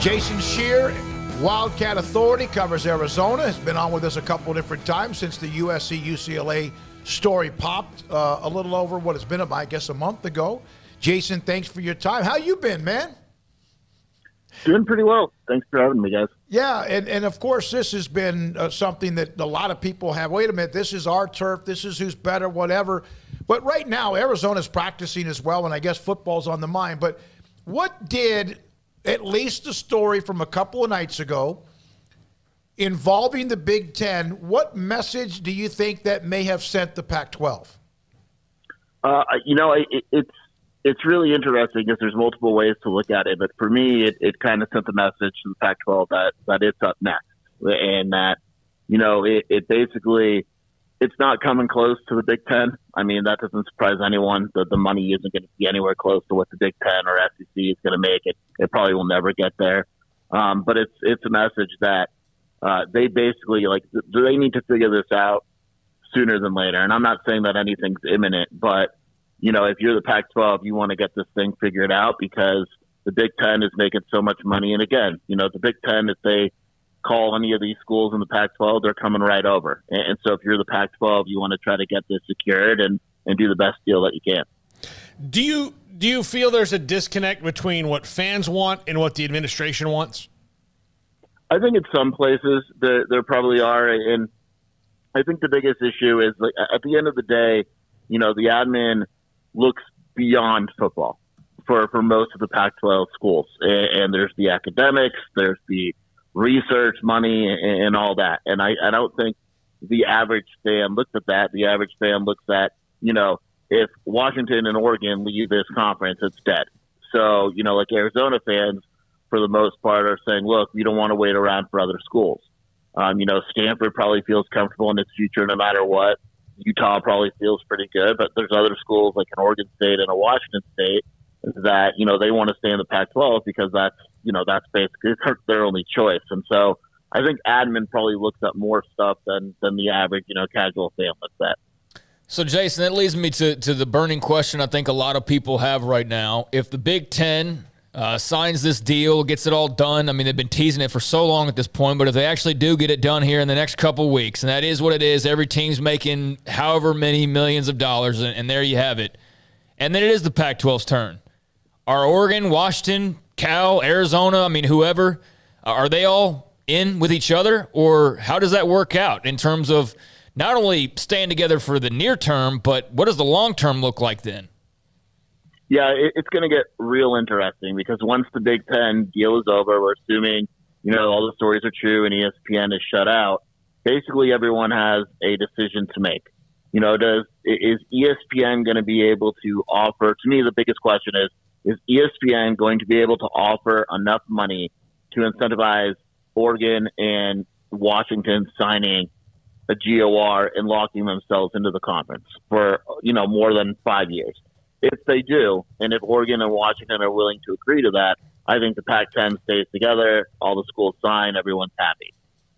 Jason Scheer, Wildcat Authority, covers Arizona, has been on with us a couple of different times since the USC-UCLA story popped a little over what it's been about, I guess, a month ago. Jason, thanks for your time. How you been, man? Doing pretty well. Thanks for having me, guys. Yeah, and of course, this has been something that a lot of people have. Wait a minute, this is our turf. This is who's better, whatever. But right now, Arizona's practicing as well, and I guess football's on the mind. But what did, at least the story from a couple of nights ago, involving the Big Ten, what message do you think that may have sent the Pac-12? It's really interesting because there's multiple ways to look at it. But for me, it kind of sent the message to the Pac-12 that it's up next. And that, it basically, it's not coming close to the Big Ten. I mean, that doesn't surprise anyone. The money isn't going to be anywhere close to what the Big Ten or SEC is going to make. It probably will never get there. But it's a message that they basically, they need to figure this out sooner than later. And I'm not saying that anything's imminent, but if you're the Pac-12, you want to get this thing figured out because the Big Ten is making so much money. And again, the Big Ten, if they call any of these schools in the Pac-12, they're coming right over. And so if you're the Pac-12, you want to try to get this secured and do the best deal that you can. Do you feel there's a disconnect between what fans want and what the administration wants? I think in some places there probably are. And I think the biggest issue is, at the end of the day, the admin looks beyond football for most of the Pac-12 schools. And there's the academics, there's the research money and all that. And I don't think the average fan looks at that. The average fan looks at, if Washington and Oregon leave this conference, it's dead. So, Arizona fans, for the most part, are saying, look, we don't want to wait around for other schools. Stanford probably feels comfortable in its future no matter what. Utah probably feels pretty good, but there's other schools like an Oregon State and a Washington State that, they want to stay in the Pac-12 because that's basically their only choice. And so I think admin probably looks at more stuff than the average, casual fan looks at. So, Jason, that leads me to the burning question I think a lot of people have right now. If the Big Ten signs this deal, gets it all done. I mean, they've been teasing it for so long at this point, but if they actually do get it done here in the next couple weeks, and that is what it is, every team's making however many millions of dollars, and there you have it. And then it is the Pac-12's turn. Are Oregon, Washington, Cal, Arizona, whoever, are they all in with each other? Or how does that work out in terms of not only staying together for the near term, but what does the long term look like then? Yeah, it's going to get real interesting because once the Big Ten deal is over, we're assuming, all the stories are true and ESPN is shut out. Basically, everyone has a decision to make. Is ESPN going to be able to offer, to me, the biggest question is ESPN going to be able to offer enough money to incentivize Oregon and Washington signing a GOR and locking themselves into the conference for, more than 5 years? If they do, and if Oregon and Washington are willing to agree to that, I think the Pac-10 stays together, all the schools sign, everyone's happy.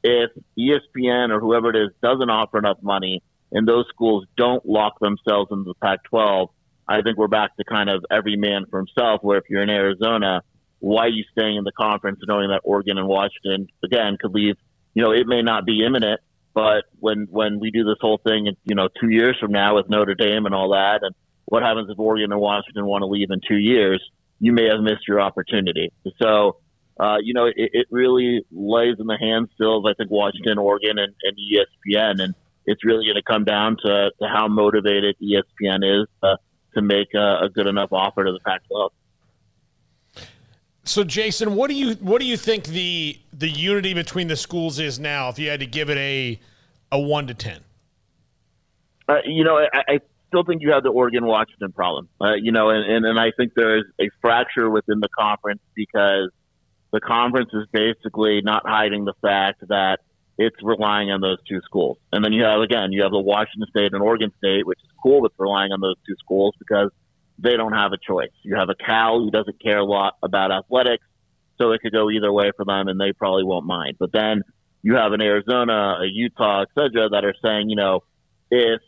If ESPN or whoever it is doesn't offer enough money and those schools don't lock themselves into the Pac-12, I think we're back to kind of every man for himself, where if you're in Arizona, why are you staying in the conference knowing that Oregon and Washington, again, could leave? It may not be imminent, but when we do this whole thing, 2 years from now with Notre Dame and all that, and what happens if Oregon and Washington want to leave in 2 years, you may have missed your opportunity. So, it really lays in the hands still of, I think, Washington, Oregon, and ESPN. And it's really going to come down to how motivated ESPN is to make a good enough offer to the Pac-12. So, Jason, what do you think the unity between the schools is now? If you had to give it a 1 to 10, I still think you have the Oregon-Washington problem. And I think there's a fracture within the conference because the conference is basically not hiding the fact that it's relying on those two schools. And then you have the Washington State and Oregon State, which is cool with relying on those two schools because they don't have a choice. You have a Cal who doesn't care a lot about athletics, so it could go either way for them, and they probably won't mind. But then you have an Arizona, a Utah, et cetera, that are saying, if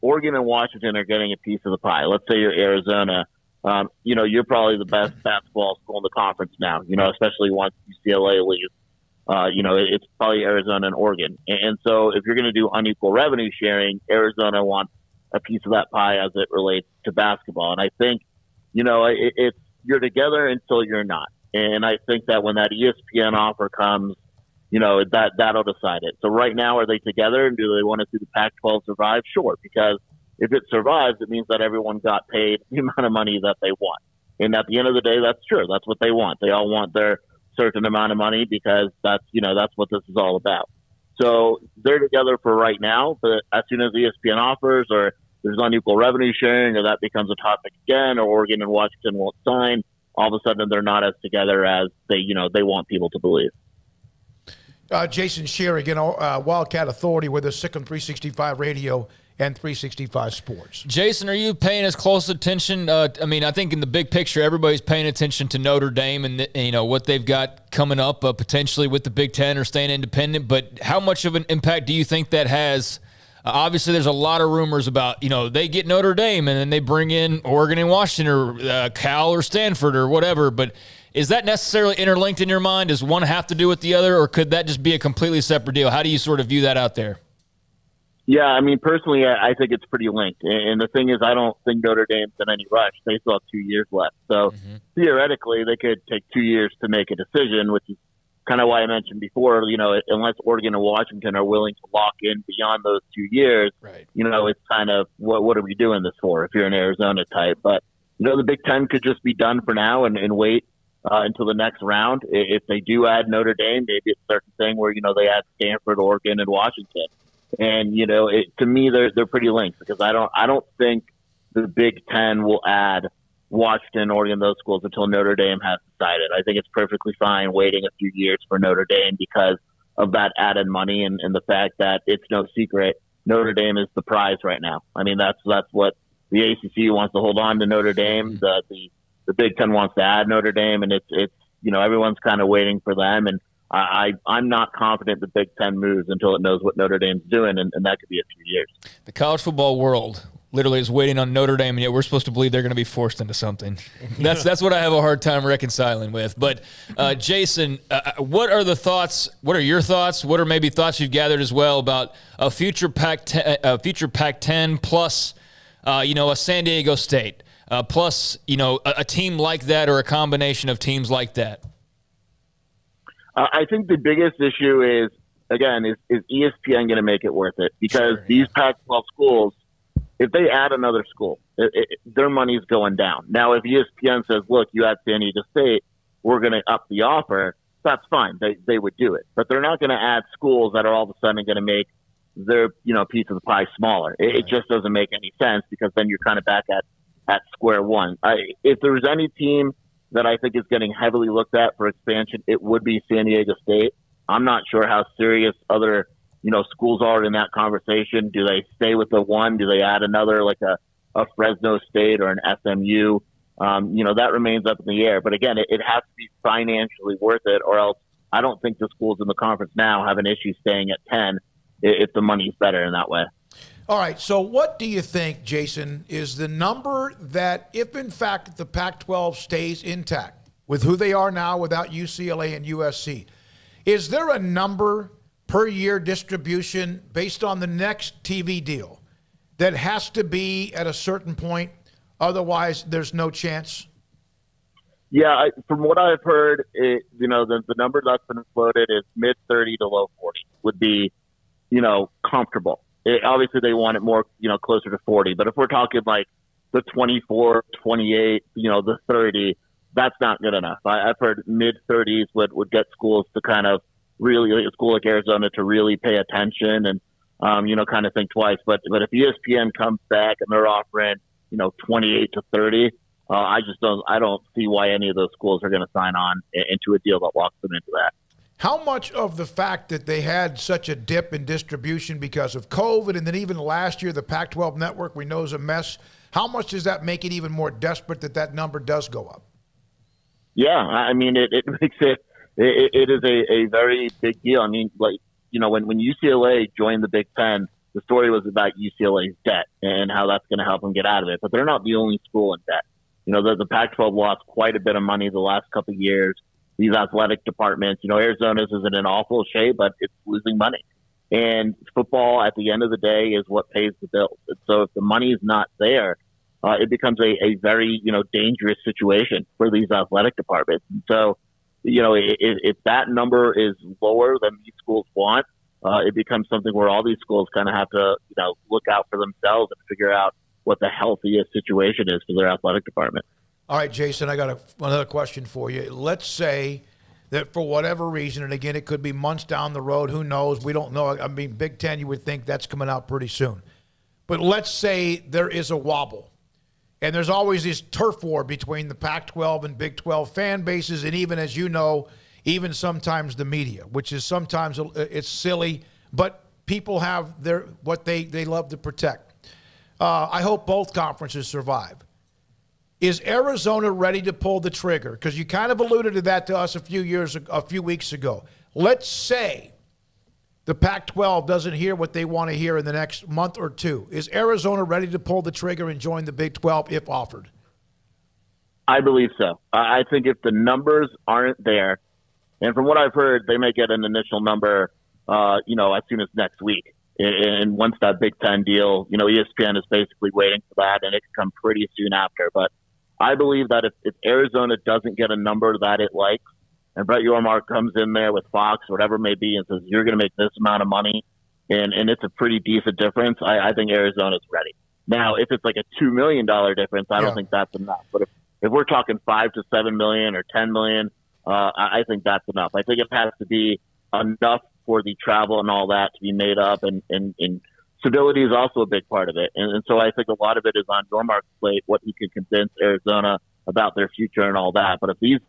Oregon and Washington are getting a piece of the pie, let's say you're Arizona, you're probably the best basketball school in the conference now, especially once UCLA leaves. It's probably Arizona and Oregon. And so if you're going to do unequal revenue sharing, Arizona wants a piece of that pie as it relates to basketball. And I think, it's you're together until you're not. And I think that when that ESPN offer comes, that'll decide it. So right now, are they together, and do they want to see the Pac-12 survive? Sure, because if it survives, it means that everyone got paid the amount of money that they want. And at the end of the day, that's true. That's what they want. They all want their certain amount of money because that's what this is all about. So they're together for right now, but as soon as ESPN offers, or there's unequal revenue sharing, or that becomes a topic again, or Oregon and Washington won't sign, all of a sudden they're not as together as they want people to believe. Jason Scheer, again, Wildcat Authority with us, Sikkim 365 Radio and 365 Sports. Jason, are you paying as close attention? I think in the big picture, everybody's paying attention to Notre Dame and what they've got coming up potentially with the Big Ten or staying independent. But how much of an impact do you think that has? Obviously, there's a lot of rumors about, they get Notre Dame and then they bring in Oregon and Washington or Cal or Stanford or whatever. But is that necessarily interlinked in your mind? Does one have to do with the other, or could that just be a completely separate deal? How do you sort of view that out there? Yeah, personally, I think it's pretty linked. And the thing is, I don't think Notre Dame's in any rush. They still have 2 years left. So theoretically, they could take 2 years to make a decision, which is kind of why I mentioned before, unless Oregon and Washington are willing to lock in beyond those 2 years, right. It's kind of, what are we doing this for if you're an Arizona type? But, the Big Ten could just be done for now and wait until the next round. If they do add Notre Dame, maybe it's a certain thing where, they add Stanford, Oregon, and Washington. And, to me, they're pretty linked, because I don't think the Big Ten will add Washington, Oregon, those schools until Notre Dame has decided. I think it's perfectly fine waiting a few years for Notre Dame because of that added money and the fact that it's no secret Notre Dame is the prize right now. That's what the ACC wants to hold on to Notre Dame. The Big Ten wants to add Notre Dame, and it's everyone's kind of waiting for them. And I'm not confident the Big Ten moves until it knows what Notre Dame's doing, and that could be a few years. The college football world literally is waiting on Notre Dame, and yet we're supposed to believe they're going to be forced into something. That's what I have a hard time reconciling with. But Jason, what are the thoughts? What are your thoughts? What are maybe thoughts you've gathered as well about a future Pac-10 plus, a San Diego State plus, a team like that, or a combination of teams like that? I think the biggest issue is ESPN going to make it worth it? Because these Pac-12 schools, if they add another school, their money's going down. Now, if ESPN says, look, you add San Diego State, we're going to up the offer, that's fine. They would do it. But they're not going to add schools that are all of a sudden going to make their piece of the pie smaller. It just doesn't make any sense, because then you're kind of back at square one. If there's any team that I think is getting heavily looked at for expansion, it would be San Diego State. I'm not sure how serious other schools are in that conversation. Do they stay with the one? Do they add another, like a Fresno State or an SMU? That remains up in the air. But again, it has to be financially worth it, or else I don't think the schools in the conference now have an issue staying at 10 if the money's better in that way. All right, so what do you think, Jason, is the number that, if in fact the Pac-12 stays intact with who they are now without UCLA and USC, is there a number per year distribution based on the next TV deal that has to be at a certain point? Otherwise, there's no chance? Yeah, from what I've heard, the number that's been floated is mid-30 to low 40 would be, comfortable. Obviously, they want it more, closer to 40. But if we're talking like the 24, 28, the 30, that's not good enough. I've heard mid-30s would get schools to kind of really, a school like Arizona, to really pay attention and, kind of think twice. But if ESPN comes back and they're offering, 28 to 30, I don't see why any of those schools are going to sign on into a deal that locks them into that. How much of the fact that they had such a dip in distribution because of COVID, and then even last year the Pac-12 network we know is a mess, how much does that make it even more desperate that number does go up? Yeah, it makes it is a very big deal. When UCLA joined the Big Ten, the story was about UCLA's debt and how that's going to help them get out of it. But they're not the only school in debt. The Pac-12 lost quite a bit of money the last couple of years. These athletic departments, Arizona's is in awful shape, but it's losing money. And football, at the end of the day, is what pays the bills. And so if the money is not there, it becomes a very, dangerous situation for these athletic departments. And so, if that number is lower than these schools want, it becomes something where all these schools kind of have to, look out for themselves and figure out what the healthiest situation is for their athletic department. All right, Jason, I got another question for you. Let's say that for whatever reason, and again, it could be months down the road, who knows? We don't know. I mean, Big Ten, you would think that's coming out pretty soon. But let's say there is a wobble. And there's always this turf war between the Pac-12 and Big 12 fan bases, and even, as you know, even sometimes the media, which is sometimes it's silly, but people have what they love to protect. I hope both conferences survive. Is Arizona ready to pull the trigger? Because you kind of alluded to that to us a few weeks ago. Let's say the Pac-12 doesn't hear what they want to hear in the next month or two. Is Arizona ready to pull the trigger and join the Big 12 if offered? I believe so. I think if the numbers aren't there, and from what I've heard, they may get an initial number, as soon as next week. And once that Big Ten deal, ESPN is basically waiting for that, and it can come pretty soon after. But I believe that if Arizona doesn't get a number that it likes, and Brett Yormark comes in there with Fox, whatever it may be, and says, you're going to make this amount of money, and it's a pretty decent difference, I think Arizona's ready. Now, if it's like a $2 million difference, I don't think that's enough. But if we're talking $5 to $7 million or $10 million, I think that's enough. I think it has to be enough for the travel and all that to be made up, and stability is also a big part of it. And so I think a lot of it is on Yormark's plate, what he can convince Arizona about their future and all that. But if these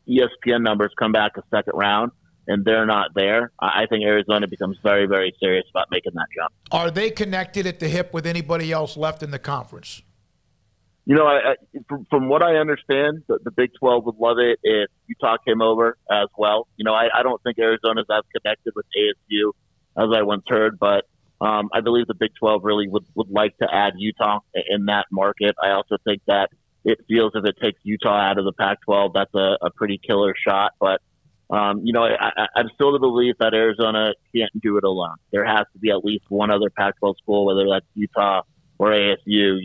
ESPN numbers come back a second round and they're not there, I think Arizona becomes very, very serious about making that jump. Are they connected at the hip with anybody else left in the conference? From what I understand, the Big 12 would love it if Utah came over as well. I don't think Arizona's as connected with ASU as I once heard, but I believe the Big 12 really would like to add Utah in that market. I also think that it feels if it takes Utah out of the Pac-12, that's a pretty killer shot. But, I'm still of the belief that Arizona can't do it alone. There has to be at least one other Pac-12 school, whether that's Utah or ASU.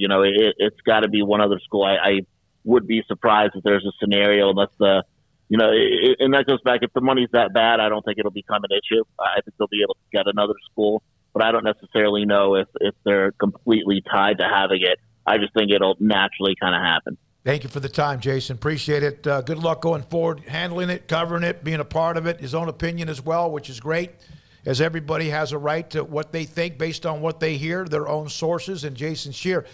It's got to be one other school. I would be surprised if there's a scenario unless and that goes back, if the money's that bad, I don't think it'll become an issue. I think they'll be able to get another school, but I don't necessarily know if they're completely tied to having it. I just think it'll naturally kind of happen. Thank you for the time, Jason. Appreciate it. Good luck going forward, handling it, covering it, being a part of it, his own opinion as well, which is great, as everybody has a right to what they think based on what they hear, their own sources, and Jason Scheer.